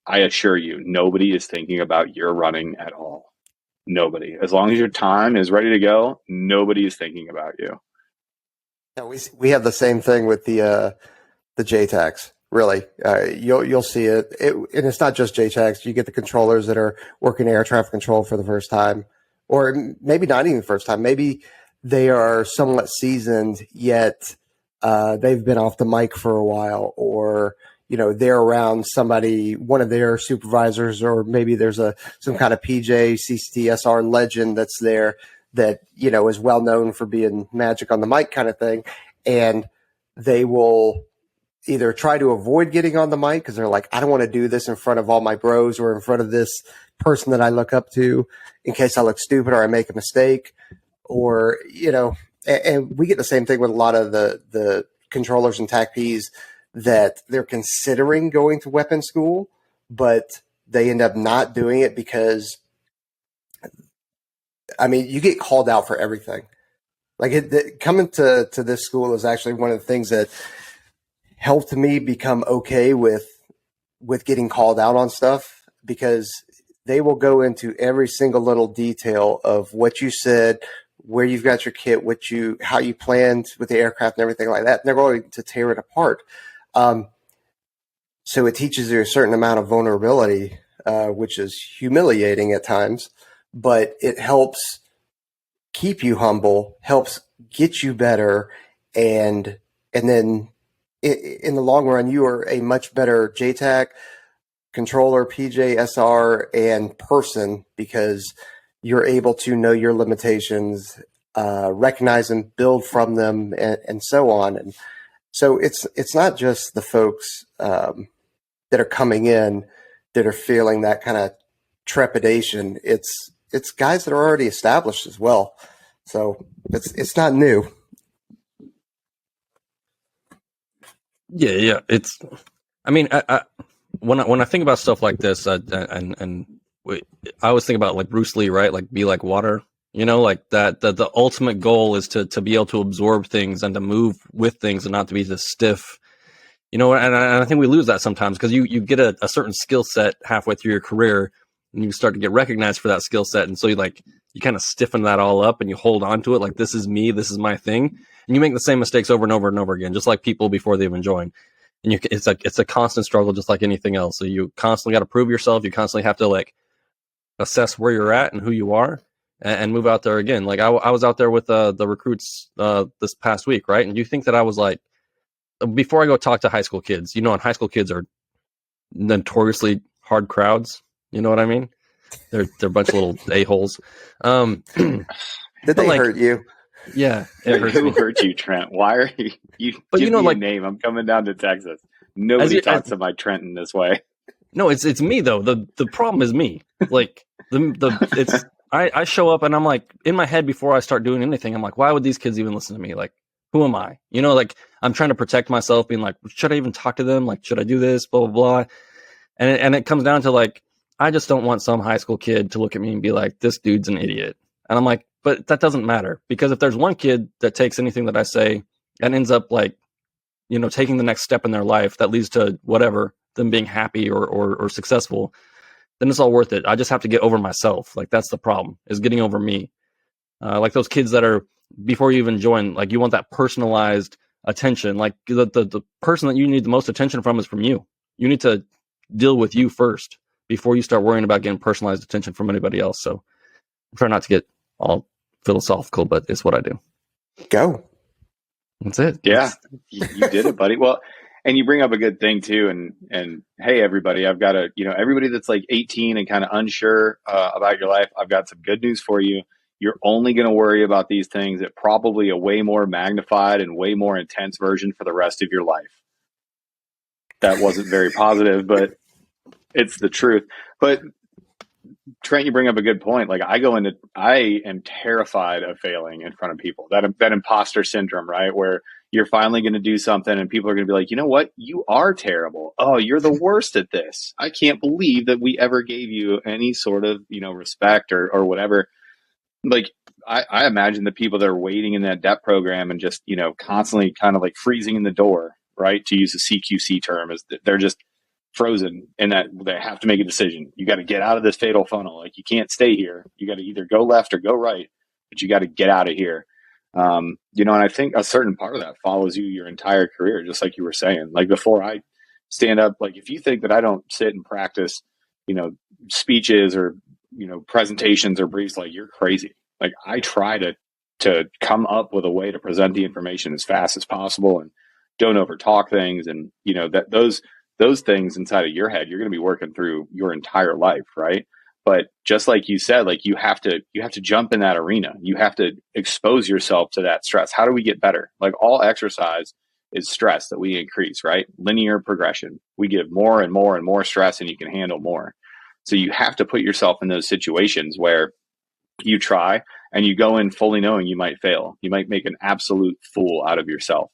I assure you, nobody is thinking about your running at all. Nobody. As long as your time is ready to go, nobody is thinking about you. Yeah, we have the same thing with the JTAGs. Really, you'll see it. And it's not just JTAGs. You get the controllers that are working air traffic control for the first time, or maybe not even the first time. Maybe they are somewhat seasoned, yet they've been off the mic for a while, or they're around somebody, one of their supervisors, or maybe there's some kind of PJ CCTSR legend that's there that is well known for being magic on the mic kind of thing, and they will either try to avoid getting on the mic because they're like, I don't want to do this in front of all my bros or in front of this person that I look up to in case I look stupid or I make a mistake, or and we get the same thing with a lot of the controllers and TACPs that they're considering going to weapon school, but they end up not doing it because, you get called out for everything. Like coming to this school is actually one of the things that helped me become okay with getting called out on stuff, because they will go into every single little detail of what you said, where you've got your kit, how you planned with the aircraft and everything like that. And they're going to tear it apart. So it teaches you a certain amount of vulnerability, which is humiliating at times, but it helps keep you humble, helps get you better. And then in the long run, you are a much better JTAC controller, PJ, SR, and person, because you're able to know your limitations, recognize them, build from them, and so on. And so it's not just the folks that are coming in that are feeling that kind of trepidation. It's guys that are already established as well. So it's not new. Yeah. When I think about stuff like this, I always think about like Bruce Lee, right? Like be like water, like that. The ultimate goal is to be able to absorb things and to move with things and not to be just stiff, and I think we lose that sometimes because you get a certain skill set halfway through your career and you start to get recognized for that skill set, and so you kind of stiffen that all up and you hold on to it like this is me, this is my thing, and you make the same mistakes over and over and over again, just like people before they even join. And it's a constant struggle, just like anything else. So you constantly got to prove yourself. You constantly have to like assess where you're at and who you are, and move out there again. Like I was out there with the recruits this past week, right? And you think that I was like, before I go talk to high school kids, and high school kids are notoriously hard crowds. You know what I mean? They're a bunch of little a-holes. Did they hurt you? Yeah, who hurt you, Trent? Why are you but give me a name? I'm coming down to Texas. Nobody talks to my Trenton this way. No, it's me though. The problem is me. Like I show up and I'm like, in my head before I start doing anything, I'm like, why would these kids even listen to me? Like, who am I? Like I'm trying to protect myself, being like, should I even talk to them? Like, should I do this? Blah blah blah. And it comes down to like, I just don't want some high school kid to look at me and be like, this dude's an idiot. And I'm like, but that doesn't matter, because if there's one kid that takes anything that I say and ends up like, taking the next step in their life that leads to whatever, them being happy or successful, then it's all worth it. I just have to get over myself. Like that's the problem, is getting over me. Like those kids that are, before you even join, like you want that personalized attention. Like the person that you need the most attention from is from you. You need to deal with you first before you start worrying about getting personalized attention from anybody else. So I'm trying not to get all philosophical, but it's what I do. Go. That's it. Yeah, you did it, buddy. Well, and you bring up a good thing too. And hey, everybody, I've got everybody that's like 18 and kind of unsure about your life, I've got some good news for you. You're only going to worry about these things at probably a way more magnified and way more intense version for the rest of your life. That wasn't very positive, but it's the truth. But Trent, you bring up a good point. Like I am terrified of failing in front of people. That imposter syndrome, right? Where you're finally going to do something and people are going to be like, you know what? You are terrible. Oh, you're the worst at this. I can't believe that we ever gave you any sort of, respect or whatever. Like, I imagine the people that are waiting in that DEP program and just, constantly kind of like freezing in the door, right? To use a CQC term, is that they're just frozen in that they have to make a decision. You got to get out of this fatal funnel. Like, you can't stay here. You got to either go left or go right, but you got to get out of here. And I think a certain part of that follows you your entire career, just like you were saying. Like, before I stand up, like, if you think that I don't sit and practice, speeches or, presentations or briefs, like, you're crazy. Like, I try to come up with a way to present the information as fast as possible and don't over talk things. And, that those things inside of your head, you're going to be working through your entire life. Right. But just like you said, like, you have to jump in that arena. You have to expose yourself to that stress. How do we get better? Like, all exercise is stress that we increase, right? Linear progression. We give more and more and more stress, and you can handle more. So you have to put yourself in those situations where you try and you go in fully knowing you might fail. You might make an absolute fool out of yourself.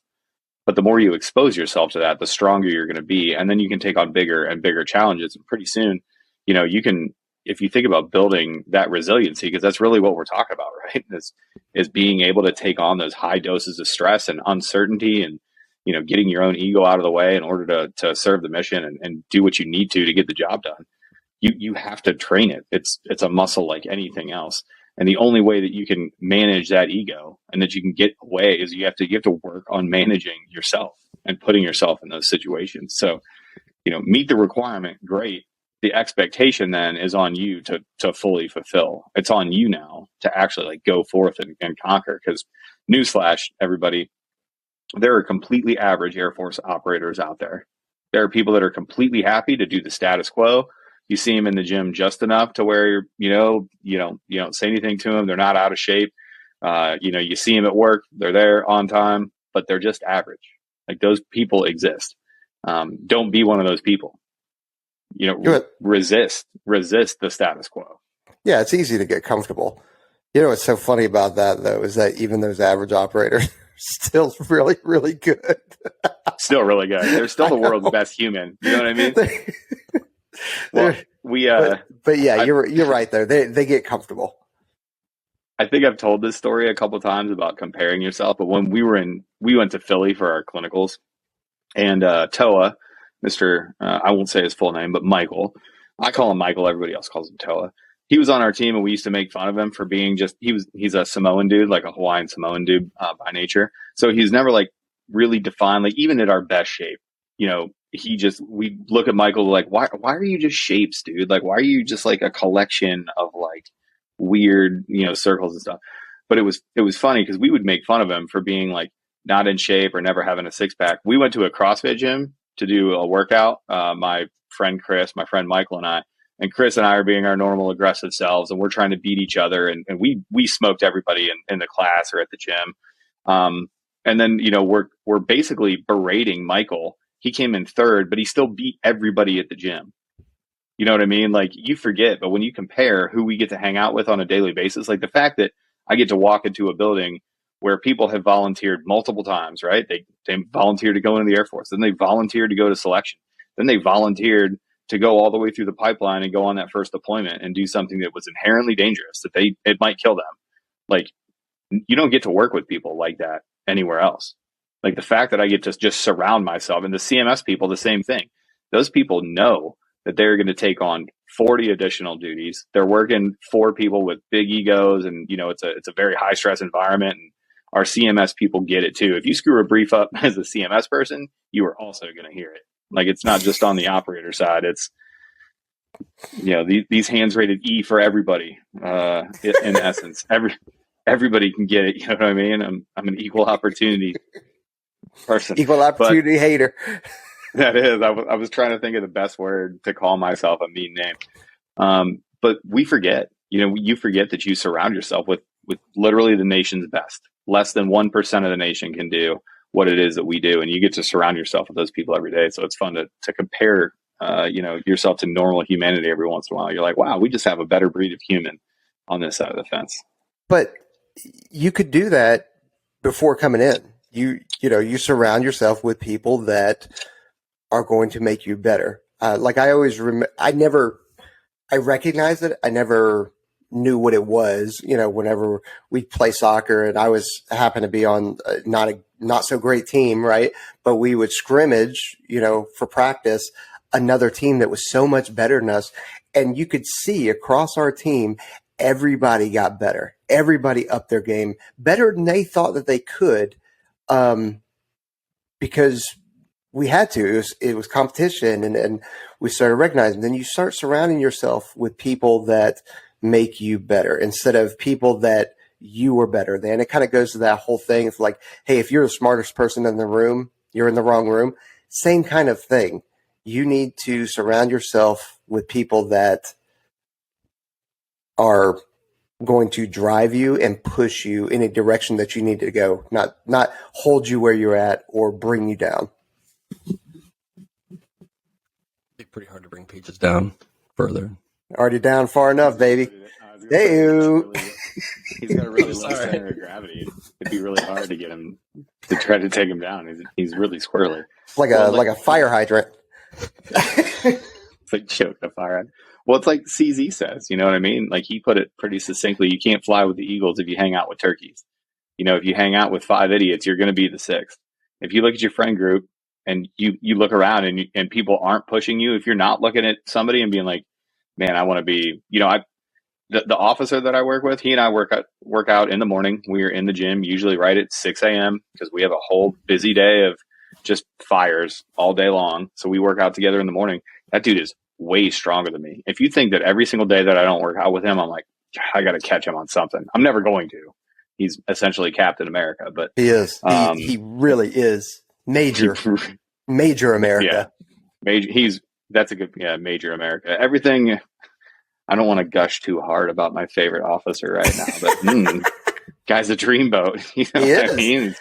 But the more you expose yourself to that, the stronger you're going to be. And then you can take on bigger and bigger challenges. And pretty soon, you can, if you think about building that resiliency, because that's really what we're talking about, right? Is being able to take on those high doses of stress and uncertainty and, getting your own ego out of the way in order to serve the mission and do what you need to get the job done. You have to train it. It's a muscle like anything else. And the only way that you can manage that ego and that you can get away is you have to work on managing yourself and putting yourself in those situations. So, meet the requirement, great. The expectation then is on you to fully fulfill. It's on you now to actually, like, go forth and conquer. Because, newsflash, everybody, there are completely average Air Force operators out there. There are people that are completely happy to do the status quo. You see them in the gym just enough to where you don't say anything to them. They're not out of shape. You see them at work. They're there on time, but they're just average. Like, those people exist. Don't be one of those people. Resist the status quo. Yeah, it's easy to get comfortable. What's so funny about that, though, is that even those average operators are still really, really good. Still really good. They're still the world's best human. You know what I mean? Well, but yeah, you're right there. They get comfortable. I think I've told this story a couple of times about comparing yourself, but when we went to Philly for our clinicals, and Toa, Mr. I won't say his full name, but Michael, I call him Michael. Everybody else calls him Toa. He was on our team, and we used to make fun of him for being he's a Samoan dude, like a Hawaiian Samoan dude by nature. So he's never, like, really defined, like, even at our best shape, we look at Michael like, why are you just shapes, dude? Like, why are you just like a collection of, like, weird, circles and stuff? But it was funny because we would make fun of him for being, like, not in shape or never having a six pack. We went to a CrossFit gym to do a workout. My friend Chris, my friend Michael, and Chris and I are being our normal aggressive selves, and we're trying to beat each other. And we smoked everybody in the class or at the gym. And then, we're basically berating Michael. He came in third, but he still beat everybody at the gym. You know what I mean? Like, you forget, but when you compare who we get to hang out with on a daily basis, like the fact that I get to walk into a building where people have volunteered multiple times, right? They volunteered to go into the Air Force. Then they volunteered to go to selection. Then they volunteered to go all the way through the pipeline and go on that first deployment and do something that was inherently dangerous, that it might kill them. Like, you don't get to work with people like that anywhere else. Like, the fact that I get to just surround myself, and the CMS people, the same thing. Those people know that they're going to take on 40 additional duties. They're working for people with big egos, and it's a very high stress environment. And our CMS people get it too. If you screw a brief up as a CMS person, you are also going to hear it. Like, it's not just on the operator side. It's these hands rated E for everybody. In essence, everybody can get it. You know what I mean? I'm an equal opportunity person. Equal opportunity hater. That is. I was trying to think of the best word to call myself a mean name. But we forget. You forget that you surround yourself with literally the nation's best. Less than 1% of the nation can do what it is that we do, and you get to surround yourself with those people every day. So it's fun to compare, yourself to normal humanity every once in a while. You're like, wow, we just have a better breed of human on this side of the fence. But you could do that before coming in. you surround yourself with people that are going to make you better. Like I always I recognized it. I never knew what it was. Whenever we play soccer, and I happened to be on not so great team, right? But we would scrimmage, for practice, another team that was so much better than us, and you could see across our team, everybody got better. Everybody upped their game better than they thought that they could, because we had to. It was competition, and we started recognizing. Then you start surrounding yourself with people that make you better instead of people that you were better than. It kind of goes to that whole thing. It's like, hey, if you're the smartest person in the room, you're in the wrong room. Same kind of thing. You need to surround yourself with people that are going to drive you and push you in a direction that you need to go, not hold you where you're at or bring you down. It's pretty hard to bring Peaches down further. Already down far enough, baby. Hey, he's got a really low center of gravity. It'd be really hard to get him to try to take him down. He's really squirrely. Like a fire hydrant. It's like choke a fire hydrant. Well, it's like CZ says, you know what I mean? Like he put it pretty succinctly. You can't fly with the eagles if you hang out with turkeys. If you hang out with 5 idiots, you're going to be the 6th. If you look at your friend group and you look around and people aren't pushing you, if you're not looking at somebody and being like, man, I want to be, the officer that I work with, he and I work out in the morning. We're in the gym usually right at 6 a.m. because we have a whole busy day of just fires all day long. So we work out together in the morning. That dude is way stronger than me. If you think that every single day that I don't work out with him, I'm like, I got to catch him on something. I'm never going to. He's essentially Captain America, but he is. He really is major America. Yeah, that's a good, major America. Everything. I don't want to gush too hard about my favorite officer right now, but guy's a dreamboat. You know what I mean?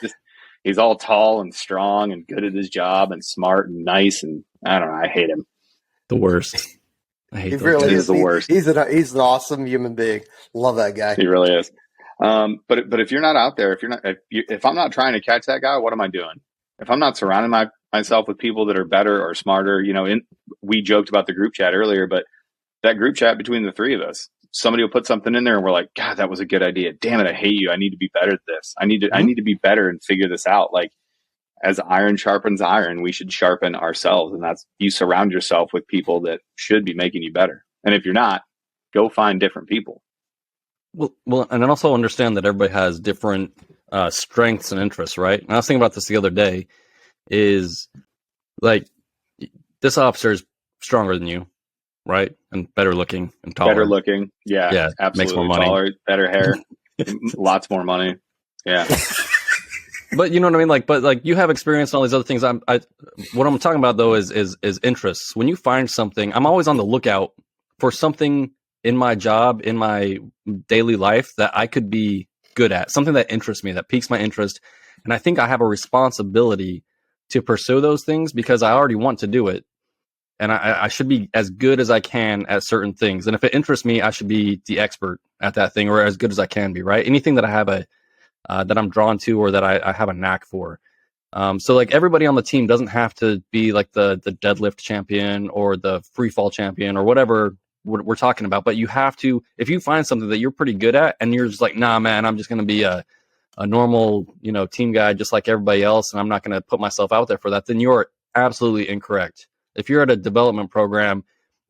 He's all tall and strong and good at his job and smart and nice, and I don't know. I hate him. The worst. I hate he really is the worst. He's an awesome human being. Love that guy. He really is. But if you're not out there, if I'm not trying to catch that guy, what am I doing? If I'm not surrounding myself with people that are better or smarter, we joked about the group chat earlier, but that group chat between the 3 of us, somebody will put something in there and we're like, God, that was a good idea. Damn it, I hate you. I need to be better at this. I need to be better and figure this out. Like, as iron sharpens iron, we should sharpen ourselves. And that's, you surround yourself with people that should be making you better. And if you're not, go find different people. Well, and I also understand that everybody has different strengths and interests, right? And I was thinking about this the other day, is like, this officer is stronger than you, right? And better looking and taller. Better looking. Yeah, absolutely. Makes more money. Taller, better hair, lots more money. Yeah. But you know what I mean? But you have experience and all these other things. What I'm talking about though is interests. When you find something, I'm always on the lookout for something in my job, in my daily life that I could be good at, something that interests me, that piques my interest. And I think I have a responsibility to pursue those things because I already want to do it. And I should be as good as I can at certain things. And if it interests me, I should be the expert at that thing, or as good as I can be, right? Anything that I have that I'm drawn to, or that I have a knack for. So like everybody on the team doesn't have to be like the deadlift champion or the free fall champion or whatever we're talking about. But you have to, if you find something that you're pretty good at and you're just like, nah, man, I'm just going to be a normal, team guy just like everybody else, and I'm not going to put myself out there for that, then you're absolutely incorrect. If you're at a development program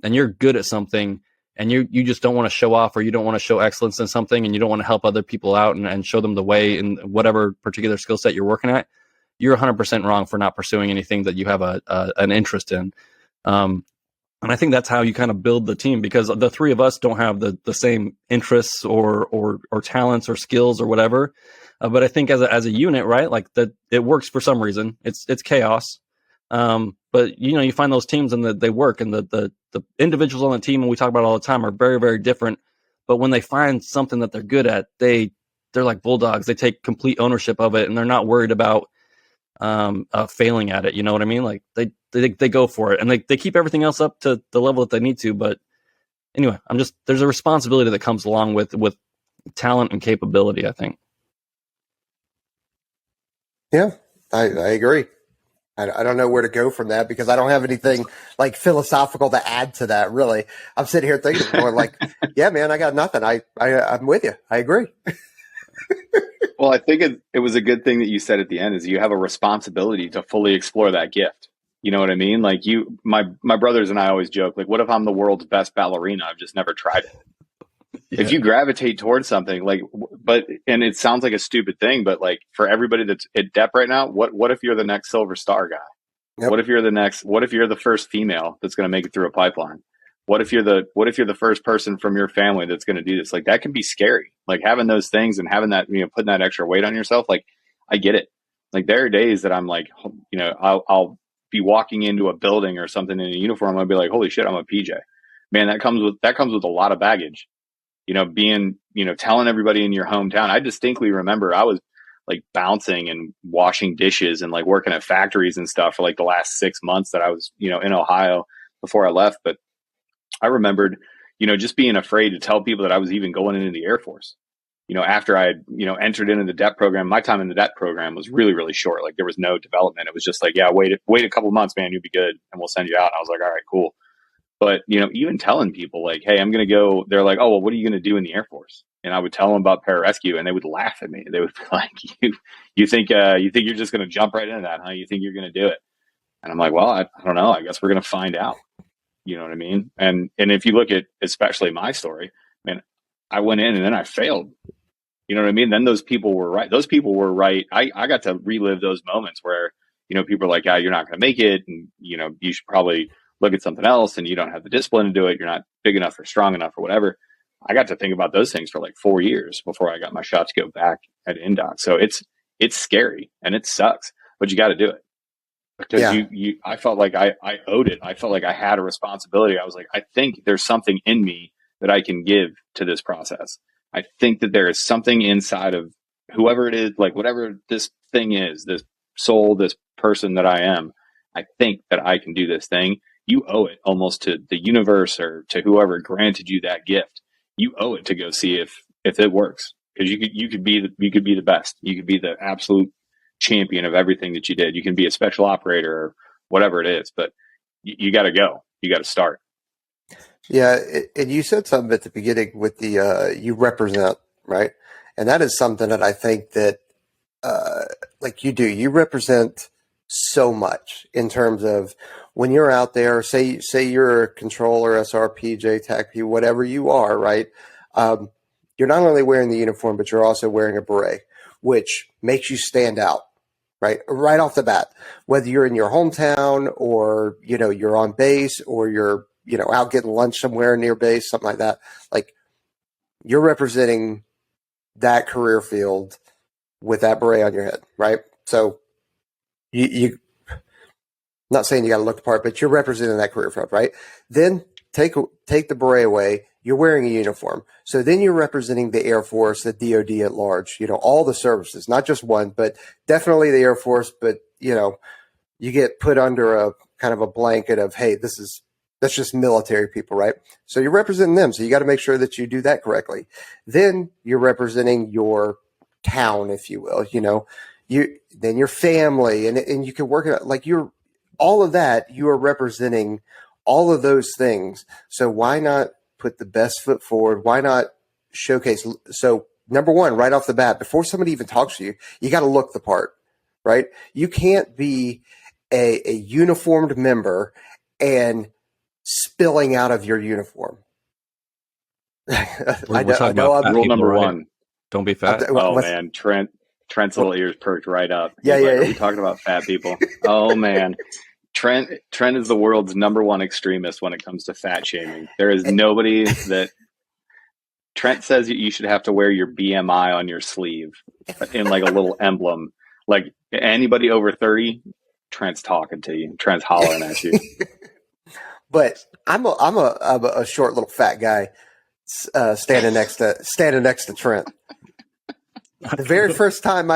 and you're good at something and you just don't want to show off, or you don't want to show excellence in something, and you don't want to help other people out and show them the way in whatever particular skill set you're working at, you're 100% wrong for not pursuing anything that you have an interest in. And I think that's how you kind of build the team, because the 3 of us don't have the same interests or talents or skills or whatever. But I think as a unit, right, like that, it works for some reason. It's chaos. But you find those teams and they work, and the individuals on the team, and we talk about it all the time, are very, very different. But when they find something that they're good at, they're like bulldogs. They take complete ownership of it, and they're not worried about failing at it. You know what I mean? Like they go for it, and they keep everything else up to the level that they need to. But anyway, there's a responsibility that comes along with talent and capability, I think. Yeah, I agree. I don't know where to go from that because I don't have anything like philosophical to add to that. Really, I'm sitting here thinking, going like, yeah, man, I got nothing. I'm with you. I agree. Well, I think it was a good thing that you said at the end is you have a responsibility to fully explore that gift. You know what I mean? Like my brothers and I always joke, like, what if I'm the world's best ballerina? I've just never tried it. Yeah. If you gravitate towards something like, and it sounds like a stupid thing, but like for everybody that's at depth right now, what if you're the next silver star guy? Yep. What if you're the first female that's going to make it through a pipeline? What if you're the first person from your family that's going to do this? Like that can be scary. Like having those things and having that, putting that extra weight on yourself. Like I get it. Like there are days that I'm like, I'll be walking into a building or something in a uniform. I'll be like, holy shit, I'm a PJ. Man, that comes with a lot of baggage. Telling everybody in your hometown. I distinctly remember I was like bouncing and washing dishes and like working at factories and stuff for like the last 6 months that I was, in Ohio before I left. But I remembered, just being afraid to tell people that I was even going into the Air Force. After I had, entered into the DEP program, my time in the DEP program was really, really short. Like there was no development. It was just like, yeah, wait a couple months, man, you'll be good. And we'll send you out. And I was like, all right, cool. But, even telling people like, hey, I'm going to go, they're like, oh, well, what are you going to do in the Air Force? And I would tell them about pararescue and they would laugh at me. They would be like, you think you're just going to jump right into that, huh? You think you're going to do it? And I'm like, well, I don't know. I guess we're going to find out. You know what I mean? And if you look at especially my story, man, I went in and then I failed. You know what I mean? Then those people were right. Those people were right. I got to relive those moments where, people are like, yeah, you're not going to make it. And, you should probably look at something else and you don't have the discipline to do it. You're not big enough or strong enough or whatever. I got to think about those things for like 4 years before I got my shot to go back at Indoc. So it's scary and it sucks, but you got to do it because I felt like I owed it. I felt like I had a responsibility. I was like, I think there's something in me that I can give to this process. I think that there is something inside of whoever it is, like whatever this thing is, this soul, this person that I am. I think that I can do this thing. You owe it almost to the universe or to whoever granted you that gift. You owe it to go see if it works because you could be the best. You could be the absolute champion of everything that you did. You can be a special operator or whatever it is, but you got to go. You got to start. Yeah, and you said something at the beginning with the you represent, right? And that is something that I think that like you do. You represent so much in terms of when you're out there. Say you're a controller, SRPJ, TACP, whatever you are, right? You're not only wearing the uniform, but you're also wearing a beret, which makes you stand out, right off the bat. Whether you're in your hometown or you're on base or you're out getting lunch somewhere near base, something like that. Like you're representing that career field with that beret on your head, right? So you not saying you got to look the part, but you're representing that career field, right? Then take the beret away. You're wearing a uniform. So then you're representing the Air Force, the DoD at large, all the services, not just one, but definitely the Air Force. But, you get put under a kind of a blanket of, hey, that's just military people, right? So you're representing them. So you got to make sure that you do that correctly. Then you're representing your town, if you will, then your family and you can work it out like all of that. You are representing all of those things. So why not put the best foot forward? Why not showcase? So number one, right off the bat, before somebody even talks to you, you got to look the part, right? You can't be a uniformed member and spilling out of your uniform. We're talking about rule people, number right? one. Don't be fat. Man, Trent's little ears perked right up. Yeah. Are we talking about fat people? Oh man. Trent is the world's number one extremist when it comes to fat shaming. There is nobody that Trent says you should have to wear your BMI on your sleeve in like a little emblem. Like anybody over 30, Trent's talking to you. Trent's hollering at you. But I'm a short little fat guy standing next to Trent. The very first time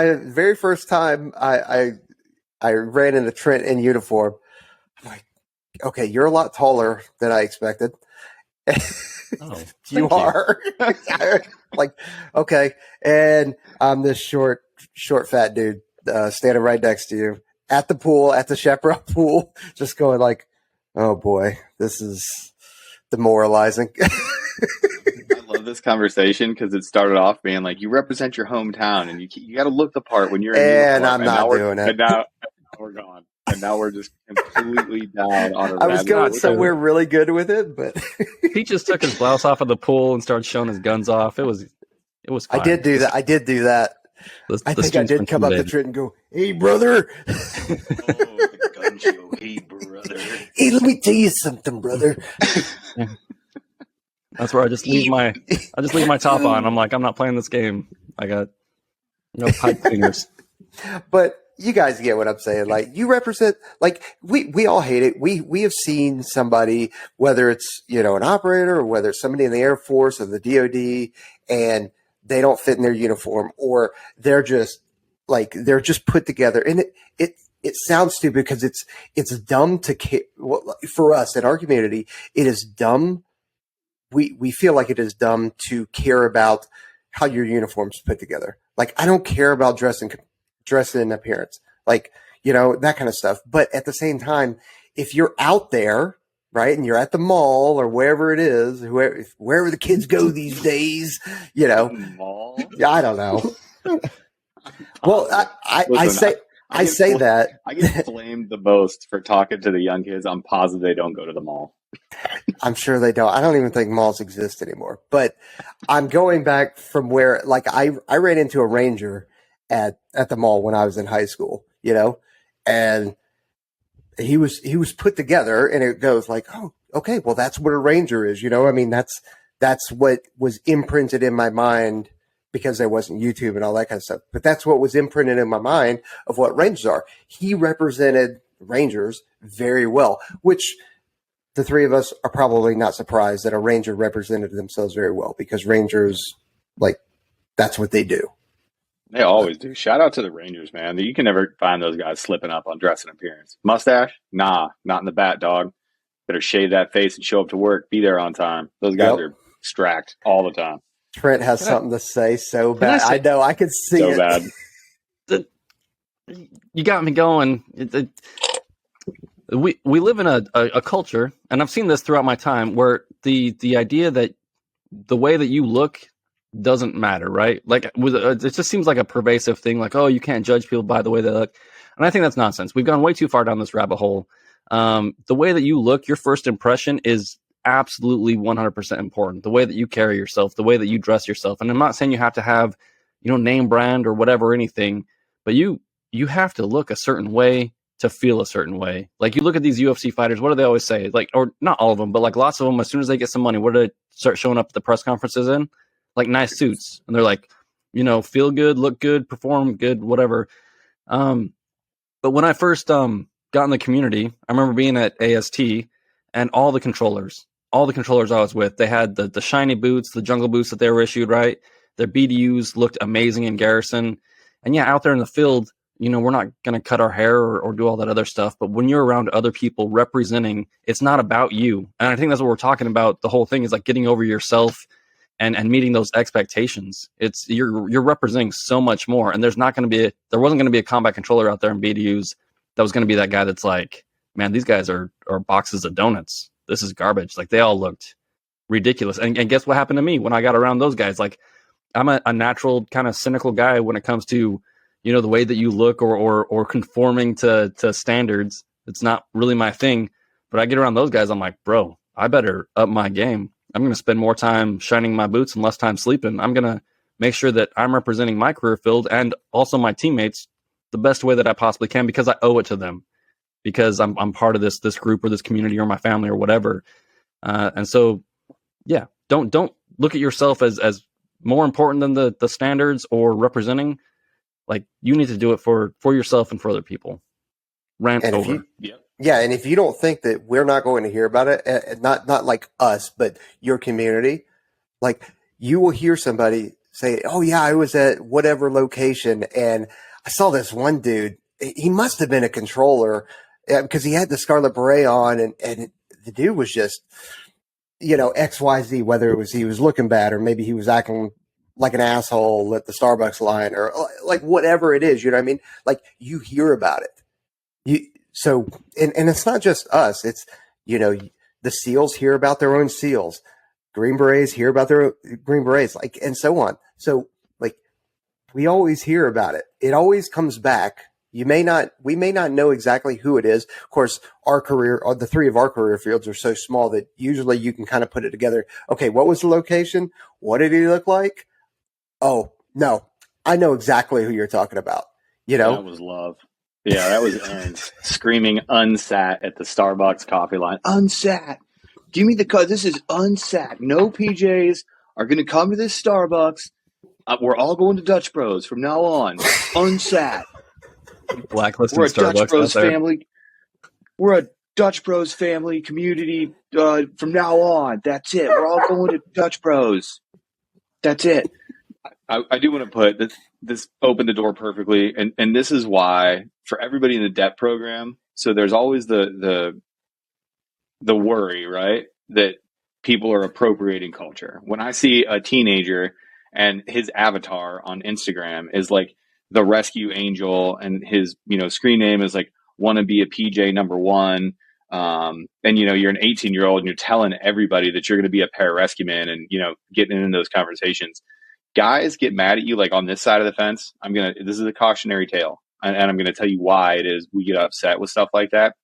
I ran into Trent in uniform, I'm like, okay, you're a lot taller than I expected. Oh, you are. Like, okay. And I'm this short, fat dude. standing right next to you at the pool, at the Chaparral pool, just going like, oh boy, this is demoralizing. I love this conversation because it started off being like, you represent your hometown and you got to look the part when you're in And uniform. I'm not doing it. And now we're gone. And now we're just completely down on a I was rabbit going hole. somewhere really good with it, but He just took his blouse off of the pool and started showing his guns off. It was I fine. did do that. I did do that. I think I did come up to Trent and go, hey, brother. Oh, the gun show. Hey, brother. Hey, let me tell you something, brother. That's where I just leave my top on. I'm like, I'm not playing this game. I got pipe fingers. But you guys get what I'm saying. Like, you represent, like, we all hate it. We have seen somebody, whether it's, an operator or whether it's somebody in the Air Force or the DOD, and they don't fit in their uniform, or they're just put together. And it sounds stupid because it's dumb to for us in our community. It is dumb. We feel like it is dumb to care about how your uniform's put together. Like, I don't care about dress and appearance, like, that kind of stuff. But at the same time, if you're out there, right, and you're at the mall or wherever it is, wherever the kids go these days, Mall? yeah, I don't know. Well, I say that I get blamed the most for talking to the young kids. I'm positive they don't go to the mall. I'm sure they don't. I don't even think malls exist anymore. But I'm going back from where, like, I ran into a Ranger at the mall when I was in high school, and he was put together, and it goes like, oh, okay, well, that's what a Ranger is, I mean, that's what was imprinted in my mind, because there wasn't YouTube and all that kind of stuff. But that's what was imprinted in my mind of what Rangers are. He represented Rangers very well, which the three of us are probably not surprised that a Ranger represented themselves very well, because Rangers, like, that's what they do. They always do. Shout out to the Rangers, man. You can never find those guys slipping up on dress and appearance. Mustache? Nah, not in the bat, dog. Better shave that face and show up to work. Be there on time. Those guys are stracked all the time. Trent has something to say so bad. I know. I can see so it. Bad. You got me going. We live in a culture, and I've seen this throughout my time, where the idea that the way that you look doesn't matter, right? Like, it just seems like a pervasive thing, like, oh, you can't judge people by the way they look. And I think that's nonsense. We've gone way too far down this rabbit hole. The way that you look, your first impression is absolutely 100% important. The way that you carry yourself, the way that you dress yourself. And I'm not saying you have to have, name brand or whatever, anything, but you have to look a certain way to feel a certain way. Like, you look at these UFC fighters, what do they always say? Like, or not all of them, but like lots of them, as soon as they get some money, what do they start showing up at the press conferences in? Like, nice suits. And they're like, feel good, look good, perform good, whatever. But when I first got in the community, I remember being at AST, and all the controllers I was with, they had the shiny boots, the jungle boots that they were issued, right? Their BDUs looked amazing in garrison. And yeah, out there in the field, we're not going to cut our hair or do all that other stuff. But when you're around other people representing, it's not about you. And I think that's what we're talking about. The whole thing is like getting over yourself and meeting those expectations. It's you're representing so much more. And there wasn't going to be a combat controller out there in BDUs that was going to be that guy that's like, man, these guys are boxes of donuts. This is garbage. Like, they all looked ridiculous. And guess what happened to me when I got around those guys? Like, I'm a natural kind of cynical guy when it comes to, the way that you look or conforming to standards. It's not really my thing. But I get around those guys, I'm like, bro, I better up my game. I'm going to spend more time shining my boots and less time sleeping. I'm going to make sure that I'm representing my career field and also my teammates the best way that I possibly can, because I owe it to them, because I'm part of this group or this community or my family or whatever. And so, yeah, don't look at yourself as more important than the standards or representing. Like, you need to do it for yourself and for other people. Rant And over. Yeah, and if you don't think that we're not going to hear about it, not like us, but your community, like, you will hear somebody say, oh, yeah, I was at whatever location, and I saw this one dude. He must have been a controller, because he had the Scarlet Beret on, and the dude was just, XYZ, whether it was he was looking bad or maybe he was acting like an asshole at the Starbucks line, or like whatever it is, you know what I mean? Like, you hear about it. And it's not just us. It's, the SEALs hear about their own SEALs. Green Berets hear about their Green Berets, like, and so on. So, like, we always hear about it. It always comes back. We may not know exactly who it is. Of course, the three of our career fields are so small that usually you can kind of put it together. Okay, what was the location? What did he look like? Oh, no, I know exactly who you're talking about. That was love. Yeah, that was Ernst screaming unsat at the Starbucks coffee line. Unsat. Give me the code. This is unsat. No PJs are going to come to this Starbucks. We're all going to Dutch Bros from now on. Unsat. Blacklisting We're a Starbucks Dutch Bros out there. family. We're a Dutch Bros family community from now on. That's it. We're all going to Dutch Bros. That's it. I do want to put this opened the door perfectly, and this is why for everybody in the DEP program. So there's always the worry, right, that people are appropriating culture. When I see a teenager and his avatar on Instagram is like the rescue angel, and his screen name is like "wanna be a PJ number one," and you're an 18-year-old and you're telling everybody that you're going to be a pararescueman, and getting into those conversations. Guys get mad at you like on this side of the fence. This is a cautionary tale, and I'm going to tell you why it is we get upset with stuff like that,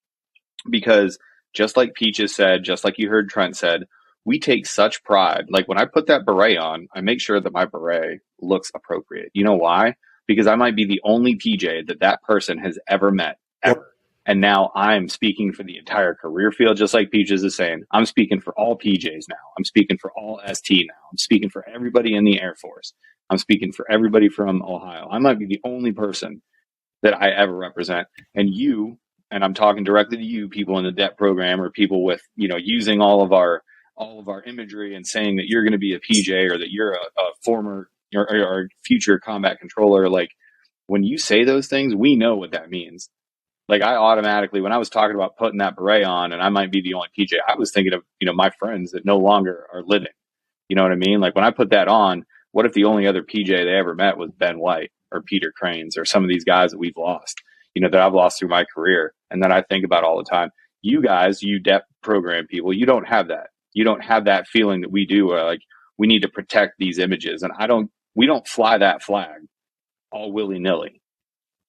because just like Peaches said, just like you heard Trent said, we take such pride. Like when I put that beret on, I make sure that my beret looks appropriate. You know why? Because I might be the only PJ that person has ever met, ever. Yep. And now I'm speaking for the entire career field, just like Peaches is saying. I'm speaking for all PJs now. I'm speaking for all ST now. I'm speaking for everybody in the Air Force. I'm speaking for everybody from Ohio. I might be the only person that I ever represent. And I'm talking directly to you, people in the DEP program, or people with, using all of our imagery and saying that you're going to be a PJ, or that you're a former or future combat controller. Like, when you say those things, we know what that means. Like, I automatically, when I was talking about putting that beret on and I might be the only PJ, I was thinking of, my friends that no longer are living. You know what I mean? Like, when I put that on, what if the only other PJ they ever met was Ben White or Peter Cranes or some of these guys that we've lost, that I've lost through my career, and that I think about all the time. You guys, you DEP program people, you don't have that. You don't have that feeling that we do, where like we need to protect these images. And we don't fly that flag all willy nilly.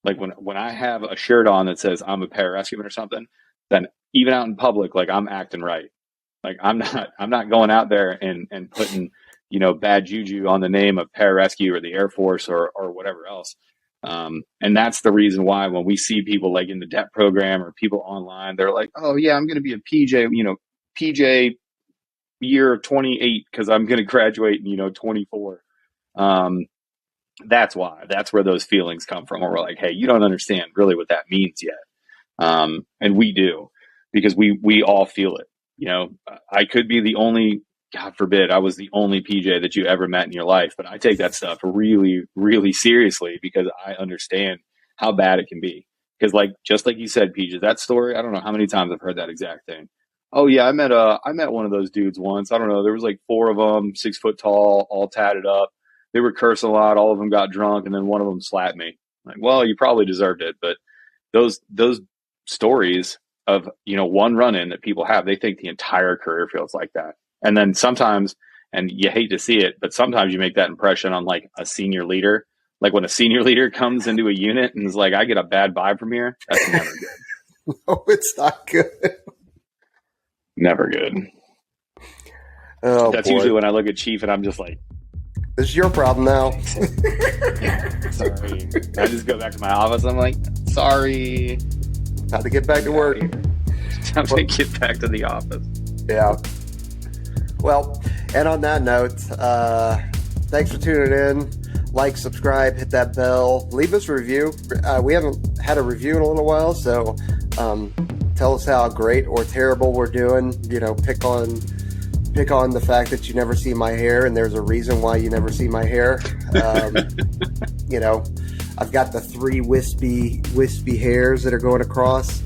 Like when I have a shirt on that says I'm a pararescueman or something, then even out in public, like, I'm acting right. Like, I'm not going out there and putting, bad juju on the name of pararescue or the Air Force or whatever else. And that's the reason why when we see people like in the DEP program or people online, they're like, oh yeah, I'm going to be a PJ, PJ year 28, because I'm going to graduate in, 24. That's where those feelings come from, where we're like, hey, you don't understand really what that means yet. And we do, because we all feel it. I could be the only, God forbid, I was the only PJ that you ever met in your life, but I take that stuff really, really seriously, because I understand how bad it can be. Because just like you said, PJ, that story, I don't know how many times I've heard that exact thing. Oh yeah, I met one of those dudes once. I don't know. There was like 4 of them, 6 foot tall, all tatted up. They were cursing a lot. All of them got drunk, and then one of them slapped me. Like, well, you probably deserved it. But those stories of, one run-in that people have, they think the entire career field's like that. And then sometimes, and you hate to see it, but sometimes you make that impression on like a senior leader. Like when a senior leader comes into a unit and is like, I get a bad vibe from here. That's never good. No, it's not good. Never good. Oh, that's boy. Usually when I look at Chief and I'm just like, this is your problem now. Sorry. I just go back to my office. I'm like, sorry. Time to get back to work. Time to get back to the office. Yeah. Well, and on that note, thanks for tuning in. Like, subscribe, hit that bell, leave us a review. We haven't had a review in a little while, so tell us how great or terrible we're doing. Pick on the fact that you never see my hair, and there's a reason why you never see my hair. I've got the 3 wispy hairs that are going across.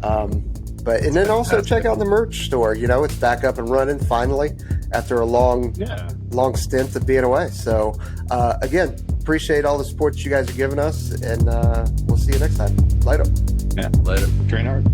And then also check out the merch store. It's back up and running finally. after a long Yeah. long stint of being away. So again, appreciate all the support you guys are giving us, and we'll see you next time. Later. Yeah. Later. Train hard.